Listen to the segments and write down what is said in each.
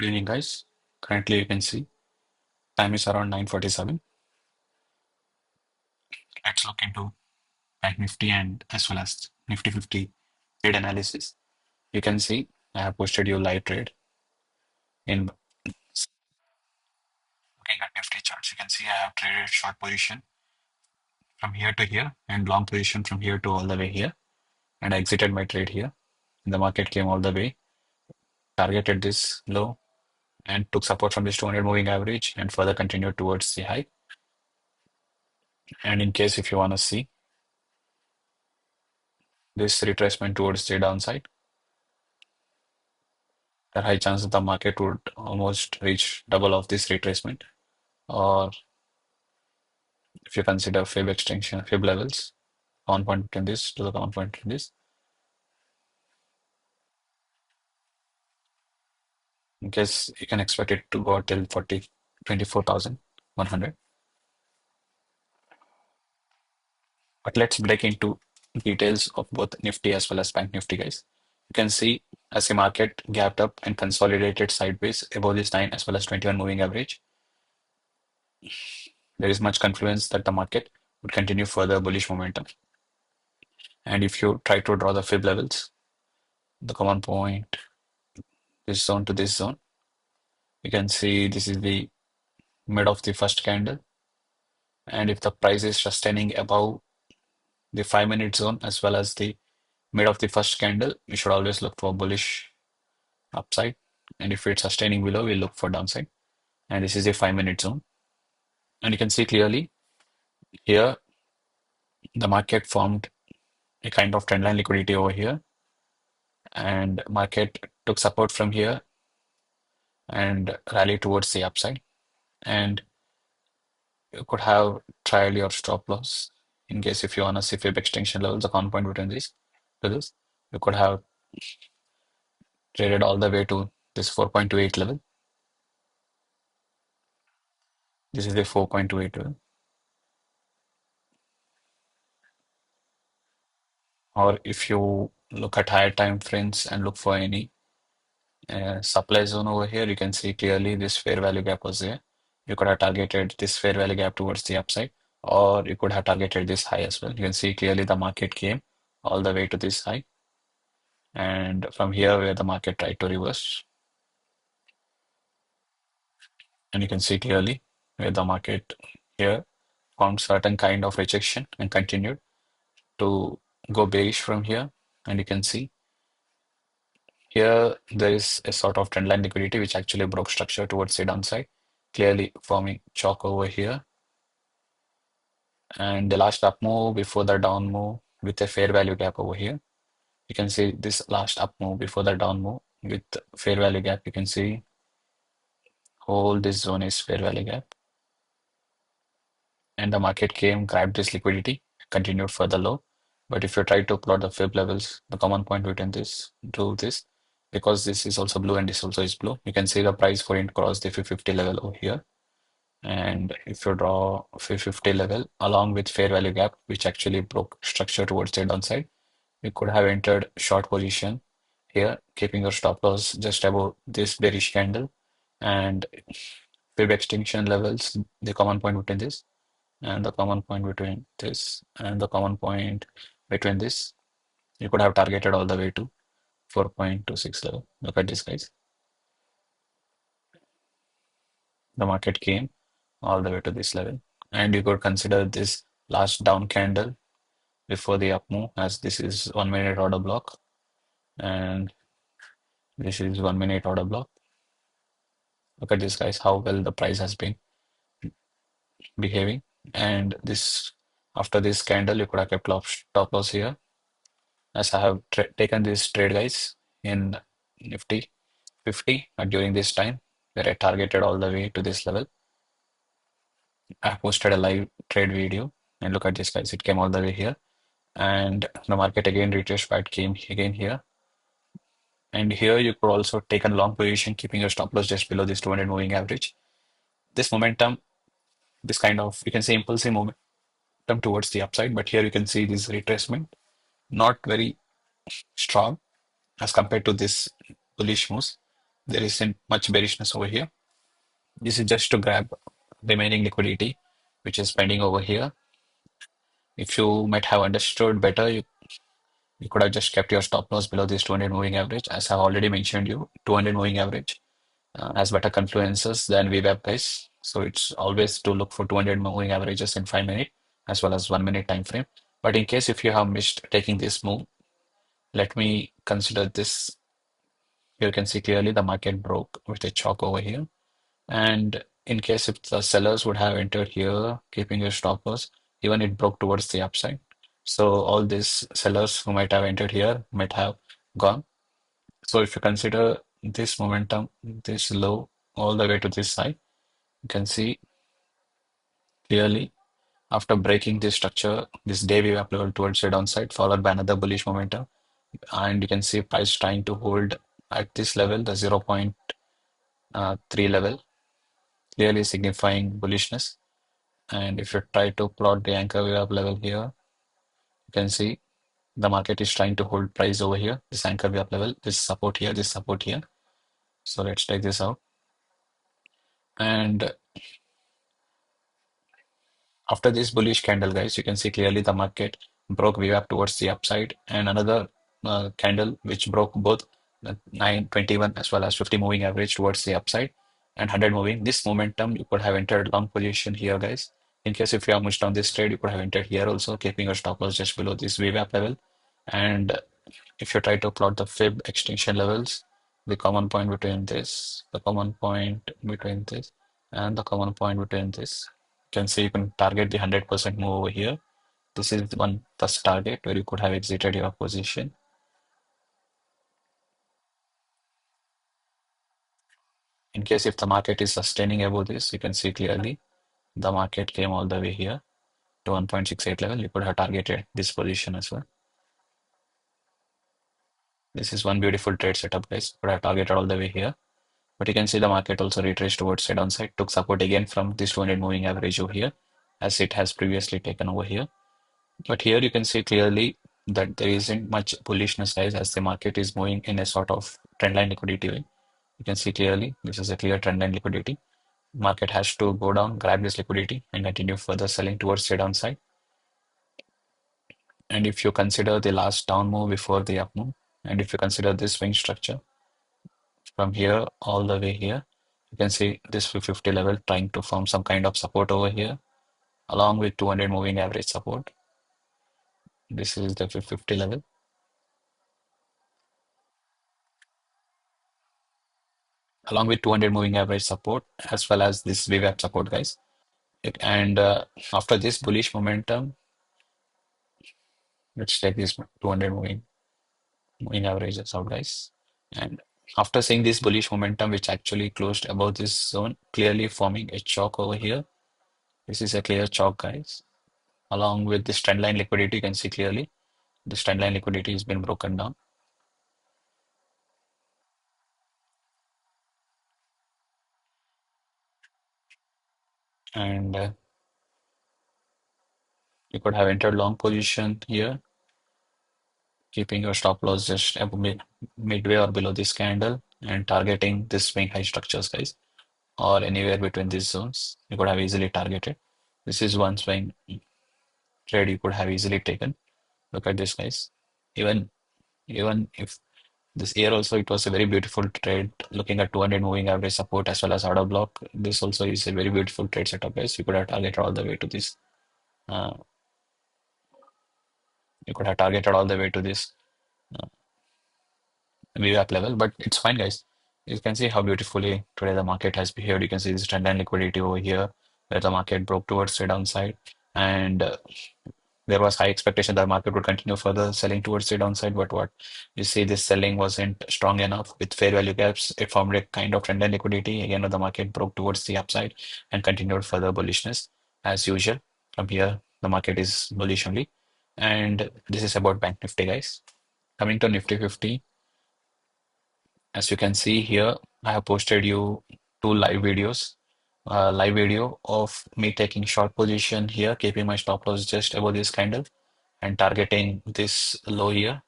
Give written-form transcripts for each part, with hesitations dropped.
Good evening, guys. Currently, you can see time is around 9:47. Let's look into Bank Nifty and as well as Nifty 50 trade analysis. You can see I have posted you live trade in looking at Nifty charts. You can see I have traded short position from here to here and long position from here to all the way here. And I exited my trade here. The market came all the way, targeted this low and took support from this 200 moving average and further continued towards the high. And in case if you want to see this retracement towards the downside, there are high chances the market would almost reach double of this retracement. Or if you consider fib extension, fib levels, common point between this to the common point between this, in case you can expect it to go till 24,100. But let's break into details of both Nifty as well as Bank Nifty, guys. You can see as the market gapped up and consolidated sideways above this 9 as well as 21 moving average, there is much confluence that the market would continue further bullish momentum. And if you try to draw the fib levels, the common point, this zone to this zone, you can see this is the mid of the first candle. And if the price is sustaining above the 5-minute zone as well as the mid of the first candle, we should always look for bullish upside. And if it's sustaining below, we look for downside. And this is the 5-minute zone. And you can see clearly here, the market formed a kind of trendline liquidity over here. And market took support from here and rallied towards the upside. And you could have trial your stop loss in case if you want to see fib extension levels, the common point between this to this, you could have traded all the way to this 4.28 level. This is the 4.28 level. Or if you look at higher time frames and look for any supply zone over here, you can see clearly this fair value gap was there. You could have targeted this fair value gap towards the upside, or you could have targeted this high as well. You can see clearly the market came all the way to this high. And from here, where the market tried to reverse, and you can see clearly where the market here found certain kind of rejection and continued to go bearish from here. And you can see here there is a sort of trendline liquidity which actually broke structure towards the downside, clearly forming chalk over here. And the last up move before the down move with a fair value gap over here. You can see this last up move before the down move with fair value gap. You can see whole this zone is fair value gap. And the market came, grabbed this liquidity, continued further low. But if you try to plot the fib levels, the common point between this to this, because this is also blue and this also is blue, you can see the price for it cross the 550 level over here. And if you draw 550 level along with fair value gap, which actually broke structure towards the downside, you could have entered short position here, keeping your stop loss just above this bearish candle and fib extinction levels, the common point between this and the common point between this and the common point between this, you could have targeted all the way to 4.26 level. Look at this, guys. The market came all the way to this level. And you could consider this last down candle before the up move, as this is 1 minute order block and this is 1 minute order block. Look at this, guys, how well the price has been behaving. And this after this candle, you could have kept stop loss here, as I have taken this trade, guys, in Nifty 50 during this time, where I targeted all the way to this level. I posted a live trade video, and look at this, guys, it came all the way here. And the market again retraced back, came again here. And here you could also take a long position, keeping your stop loss just below this 200 moving average. This momentum, this kind of, you can say impulsive momentum towards the upside, but here you can see this retracement, not very strong as compared to this bullish moves. There isn't much bearishness over here. This is just to grab remaining liquidity, which is pending over here. If you might have understood better, you could have just kept your stop loss below this 200 moving average. As I've already mentioned you, 200 moving average has better confluences than VWAP price. So it's always to look for 200 moving averages in 5 minute as well as 1 minute time frame. But in case if you have missed taking this move, let me consider this. You can see clearly the market broke with a chalk over here. And in case if the sellers would have entered here, keeping your stop loss, even it broke towards the upside. So all these sellers who might have entered here might have gone. So if you consider this momentum, this low all the way to this side, you can see clearly after breaking this structure, this day wave up level towards the downside, followed by another bullish momentum. And you can see price trying to hold at this level, the 0.3 level, clearly signifying bullishness. And if you try to plot the anchor wave up level here, you can see the market is trying to hold price over here, this anchor wave up level, this support here, this support here. So let's take this out. And after this bullish candle, guys, you can see clearly the market broke VWAP towards the upside, and another candle which broke both the 921 as well as 50 moving average towards the upside and 100 moving. This momentum, you could have entered long position here, guys. In case if you have mushed on this trade, you could have entered here also, keeping your stop loss just below this VWAP level. And if you try to plot the fib extinction levels, the common point between this, the common point between this, and the common point between this, you can see you can target the 100% move over here. This is one first target where you could have exited your position. In case if the market is sustaining above this, you can see clearly the market came all the way here to 1.68 level. You could have targeted this position as well. This is one beautiful trade setup, guys. Could have targeted all the way here. But you can see the market also retraced towards the downside, took support again from this 200 moving average over here, as it has previously taken over here. But here you can see clearly that there isn't much bullishness, guys, as the market is moving in a sort of trendline liquidity way. You can see clearly this is a clear trendline liquidity. Market has to go down, grab this liquidity, and continue further selling towards the downside. And if you consider the last down move before the up move, and if you consider this swing structure from here all the way here, you can see this 50 level trying to form some kind of support over here, along with 200 moving average support. This is the 50 level. Along with 200 moving average support, as well as this VWAP support, guys. And after this bullish momentum, let's take this 200 moving averages out, guys. And after seeing this bullish momentum, which actually closed above this zone, clearly forming a chalk over here. This is a clear chalk, guys. Along with this trend line liquidity, you can see clearly this trend line liquidity has been broken down. And you could have entered long position here, keeping your stop loss just midway or below this candle and targeting this swing high structures, guys, or anywhere between these zones. You could have easily targeted. This is one swing trade you could have easily taken. Look at this, guys. Even even if this year also it was a very beautiful trade, looking at 200 moving average support as well as order block. This also is a very beautiful trade setup, guys. You could have targeted all the way to this. Uh, you could have targeted all the way to this VWAP level, but it's fine, guys. You can see how beautifully today the market has behaved. You can see this trend line liquidity over here, where the market broke towards the downside, and there was high expectation that market would continue further selling towards the downside. But what you see, this selling wasn't strong enough with fair value gaps. It formed a kind of trend line liquidity. Again, the market broke towards the upside and continued further bullishness as usual. From here, the market is bullish only, and this is about Bank Nifty, guys. Coming to Nifty 50. As you can see here, I have posted you two live videos. Live video of me taking short position here, keeping my stop loss just above this candle and targeting this low here.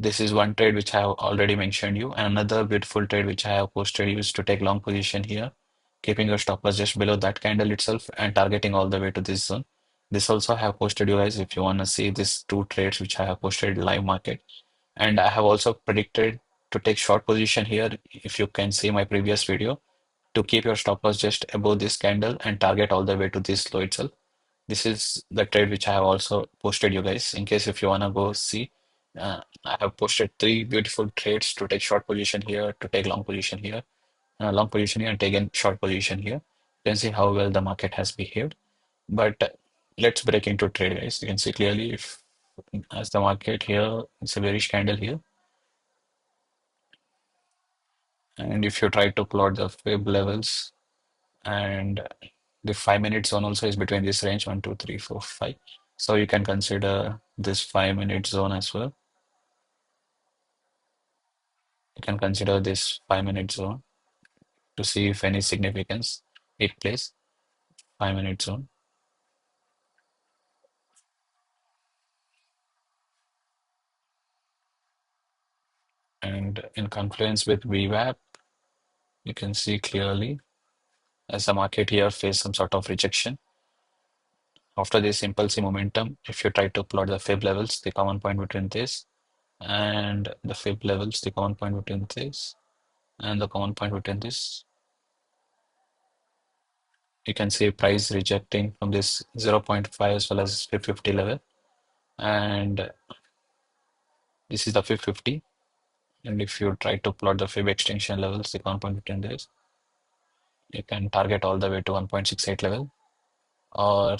This is one trade which I have already mentioned you. And another beautiful trade which I have posted you is to take long position here, keeping your stop loss just below that candle itself and targeting all the way to this zone. This also I have posted you guys if you want to see these two trades which I have posted live market. And I have also predicted to take short position here if you can see my previous video to keep your stop loss just above this candle and target all the way to this low itself. This is the trade which I have also posted you guys in case if you wanna go see. I have posted three beautiful trades to take short position here, to take long position here, and take a short position here. You can see how well the market has behaved. But let's break into trade, guys. You can see clearly if as the market here, it's a bearish candle here, and if you try to plot the fib levels and the 5 minute zone also is between this range 1, 2, 3, 4, 5. So you can consider this 5 minute zone as well. You can consider this 5 minute zone to see if any significance it plays. 5 minute zone. And in confluence with VWAP, you can see clearly as the market here face some sort of rejection. After this impulsive momentum, if you try to plot the fib levels, the common point between this and the fib levels, the common point between this and the common point between this, you can see price rejecting from this 0.5 as well as 550 level. And this is the 550. And if you try to plot the fib extension levels, the common point between this, you can target all the way to 1.68 level. Or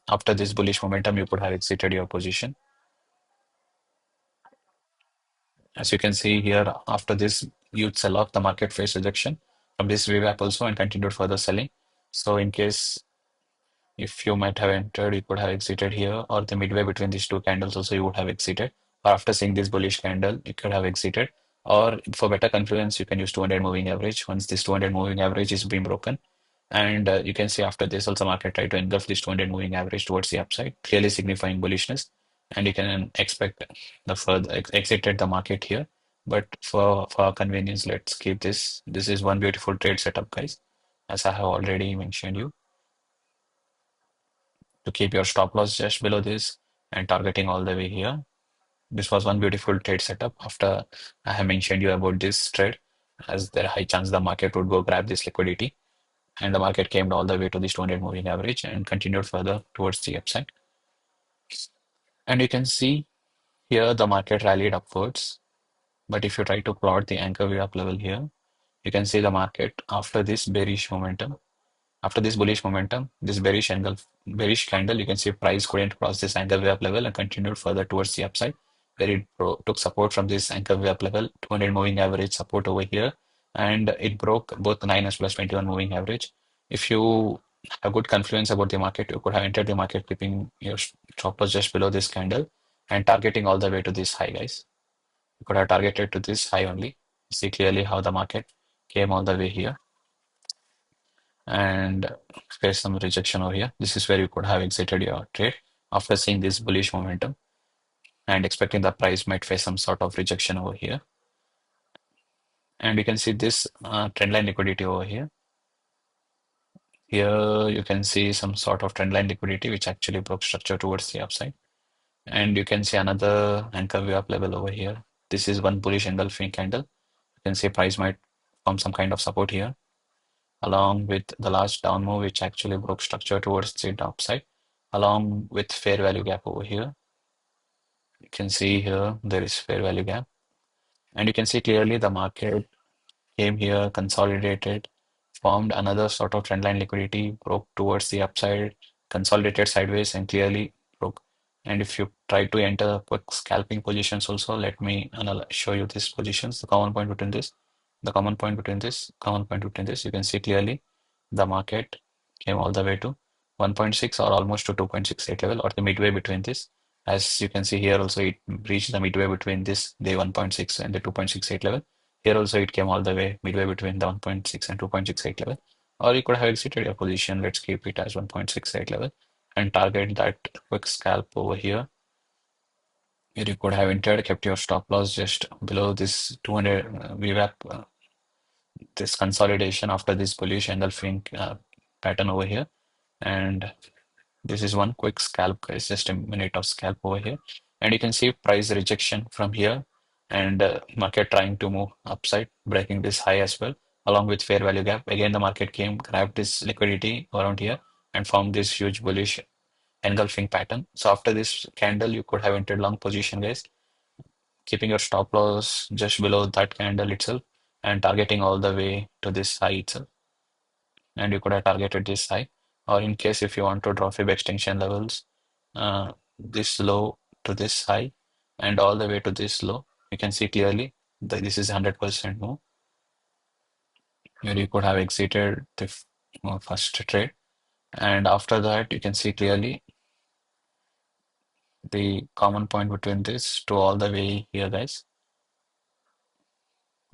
after this bullish momentum, you could have exited your position. As you can see here, after this huge sell-off, the market faced rejection from this VWAP also and continued further selling. So in case if you might have entered, you could have exited here, or the midway between these two candles also you would have exited. Or after seeing this bullish candle, you could have exited. Or for better confluence, you can use 200 moving average once this 200 moving average is being broken. And you can see after this also market try to engulf this 200 moving average towards the upside, clearly signifying bullishness. And you can expect the further exited the market here. But for our convenience, let's keep this. This is one beautiful trade setup, guys, as I have already mentioned you to keep your stop loss just below this and targeting all the way here. This was one beautiful trade setup after I have mentioned you about this trade, as there high chance the market would go grab this liquidity, and the market came all the way to this 200 moving average and continued further towards the upside. And you can see here the market rallied upwards. But if you try to plot the anchor way up level here, you can see the market after this bearish momentum. After this bullish momentum, this bearish candle, you can see price couldn't cross this anchor way up level and continued further towards the upside, where it took support from this anchor way up level, 200 moving average support over here, and it broke both 9 as well as 21 moving average. If you have good confluence about the market, you could have entered the market keeping your stop loss just below this candle and targeting all the way to this high, guys. You could have targeted to this high only. See clearly how the market came all the way here and face some rejection over here. This is where you could have exited your trade after seeing this bullish momentum and expecting the price might face some sort of rejection over here. And you can see this trendline liquidity over here. Here you can see some sort of trendline liquidity which actually broke structure towards the upside. And you can see another anchor way up level over here. This is one bullish engulfing candle. You can see price might form some kind of support here, along with the last down move, which actually broke structure towards the upside, along with fair value gap over here. You can see here there is fair value gap, and you can see clearly the market came here, consolidated, formed another sort of trendline liquidity, broke towards the upside, consolidated sideways, and clearly broke. And if you try to enter quick scalping positions also, let me show you these positions, the common point between this, the common point between this, common point between this. You can see clearly the market came all the way to 1.6 or almost to 2.68 level or the midway between this. As you can see here also, it reached the midway between this, the 1.6 and the 2.68 level. Here also it came all the way midway between the 1.6 and 2.68 level. Or you could have exited your position. Let's keep it as 1.68 level and target that quick scalp over here Here you could have entered, kept your stop loss just below this 200 VWAP, this consolidation after this bullish engulfing pattern over here. And this is one quick scalp, guys, just a minute of scalp over here. And you can see price rejection from here and market trying to move upside, breaking this high as well, along with fair value gap. Again, the market came, grabbed this liquidity around here and formed this huge bullish engulfing pattern. So after this candle, you could have entered long position, guys, keeping your stop loss just below that candle itself and targeting all the way to this high itself. And you could have targeted this high. Or in case if you want to draw fib extension levels, this low to this high and all the way to this low, you can see clearly that this is 100% move. Here you could have exited the first trade. And after that, you can see clearly the common point between this to all the way here, guys,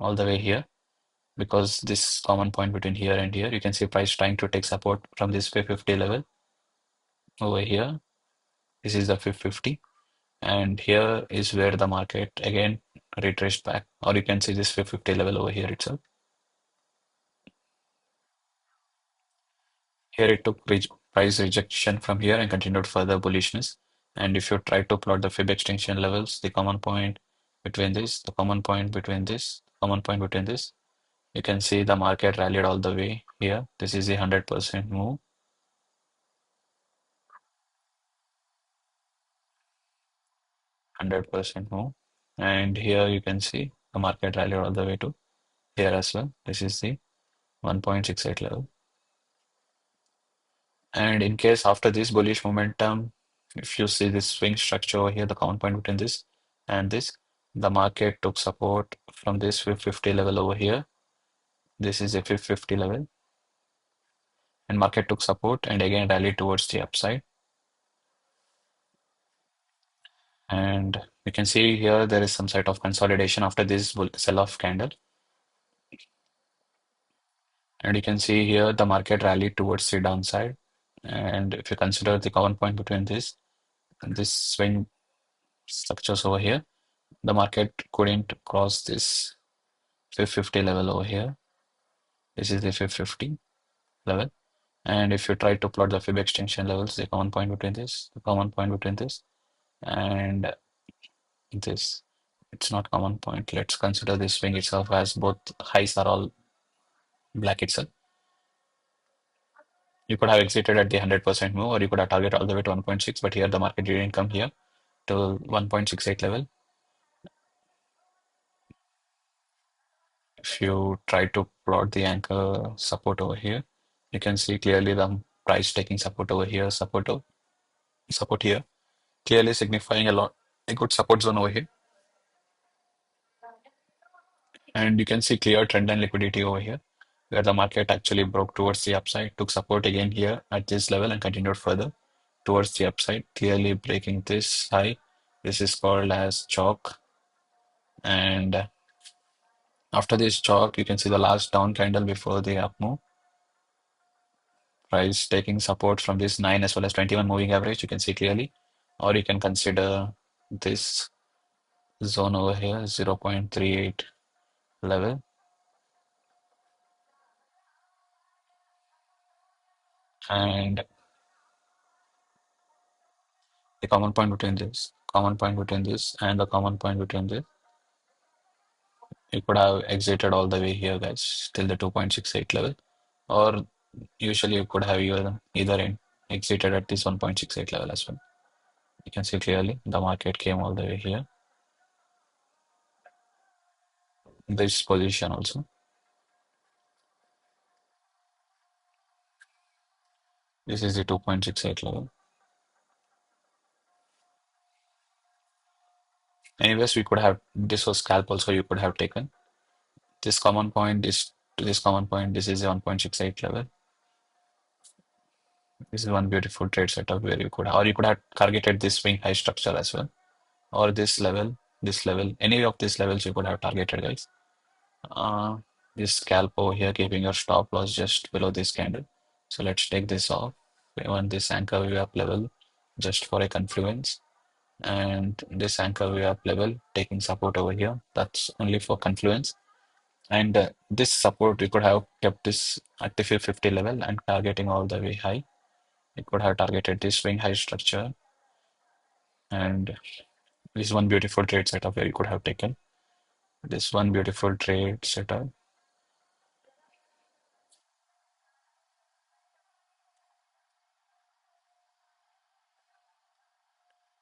all the way here. Because this common point between here and here, you can see price trying to take support from this 550 level over here. This is the 550, and here is where the market again retraced back, or you can see this 550 level over here itself. Here it took price rejection from here and continued further bullishness. And if you try to plot the fib extension levels, the common point between this, the common point between this, common point between this, you can see the market rallied all the way here. This is a 100% move. 100% move. And here you can see the market rallied all the way to here as well. This is the 1.68 level. And in case after this bullish momentum, if you see this swing structure over here, the count point between this and this, the market took support from this 550 level over here. This is a 550 level. And market took support and again rallied towards the upside. And you can see here there is some sort of consolidation after this sell-off candle. And you can see here the market rallied towards the downside. And if you consider the common point between this and this swing structures over here, the market couldn't cross this 550 level over here. This is the 550 level. And if you try to plot the fib extension levels, the common point between this, the common point between this, and this, it's not common point. Let's consider this swing itself as both highs are all black itself. You could have exited at the 100% move, or you could have targeted all the way to 1.6, but here the market didn't come here to 1.68 level. If you try to plot the anchor support over here, you can see clearly the price taking support over here, support here, clearly signifying a good support zone over here. And you can see clear trend line liquidity over here, where the market actually broke towards the upside, took support again here at this level and continued further towards the upside, clearly breaking this high. This is called as chalk. And after this chalk, you can see the last down candle before the up move. Price taking support from this 9 as well as 21 moving average, you can see clearly. Or you can consider this zone over here, 0.38 level. And the common point between this, common point between this, and the common point between this, you could have exited all the way here, guys, till the 2.68 level. Or usually you could have either exited at this 1.68 level as well. You can see clearly the market came all the way here. This position also. This is the 2.68 level. Anyways, we could have this was scalp also you could have taken. This common point, this to this common point, this is a 1.68 level. This is one beautiful trade setup where you could or you could have targeted this swing high structure as well. Or this level, any of these levels you could have targeted, guys. Uh, this scalp over here, keeping your stop loss just below this candle. So let's take this off. We want this anchor view up level just for a confluence. and this anchor way up level taking support over here. That's only for confluence. And this support, we could have kept this at the 50 level and targeting all the way high. It could have targeted this swing high structure, and this is one beautiful trade setup where you could have taken this one beautiful trade setup.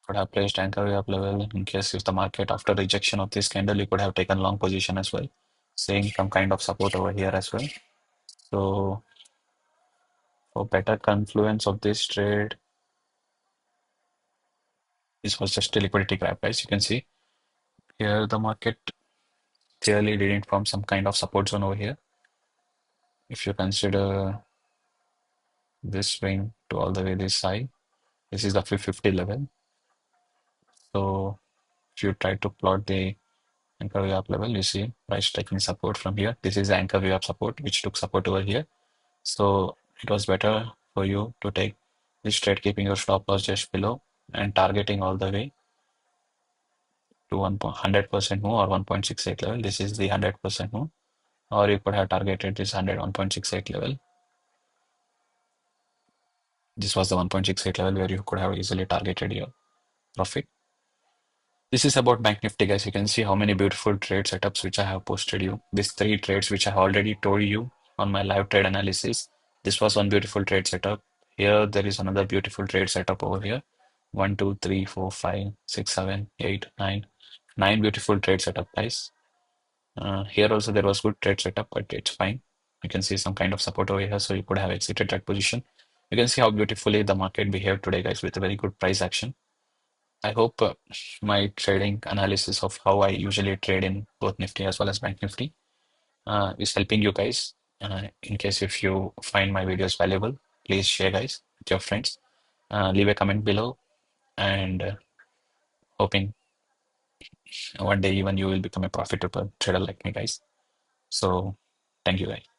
Could have placed anchor way up level in case if the market after rejection of this candle, you could have taken long position as well, seeing some kind of support over here as well. So for better confluence of this trade, this was just a liquidity grab, guys. You can see here the market clearly didn't form some kind of support zone over here. If you consider this swing to all the way this high, this is the 50 level. So if you try to plot the anchor way up level, you see price taking support from here. This is the anchor way up support, which took support over here. So it was better for you to take this trade, keeping your stop loss just below and targeting all the way to 100% move or 1.68 level. This is the 100% move, or you could have targeted this 168 level. This was the 1.68 level where you could have easily targeted your profit. This is about Bank Nifty, guys. You can see how many beautiful trade setups which I have posted you. These three trades which I have already told you on my live trade analysis. This was one beautiful trade setup. Here there is another beautiful trade setup over here. One, two, three, four, five, six, seven, eight, nine. Nine beautiful trade setup, guys. Here also there was good trade setup, but it's fine. You can see some kind of support over here, so you could have exited that position. You can see how beautifully the market behaved today, guys, with a very good price action. I hope my trading analysis of how I usually trade in both Nifty as well as Bank Nifty is helping you guys. In case if you find my videos valuable, please share, guys, with your friends. Leave a comment below, and hoping one day even you will become a profitable trader like me, guys. So thank you, guys.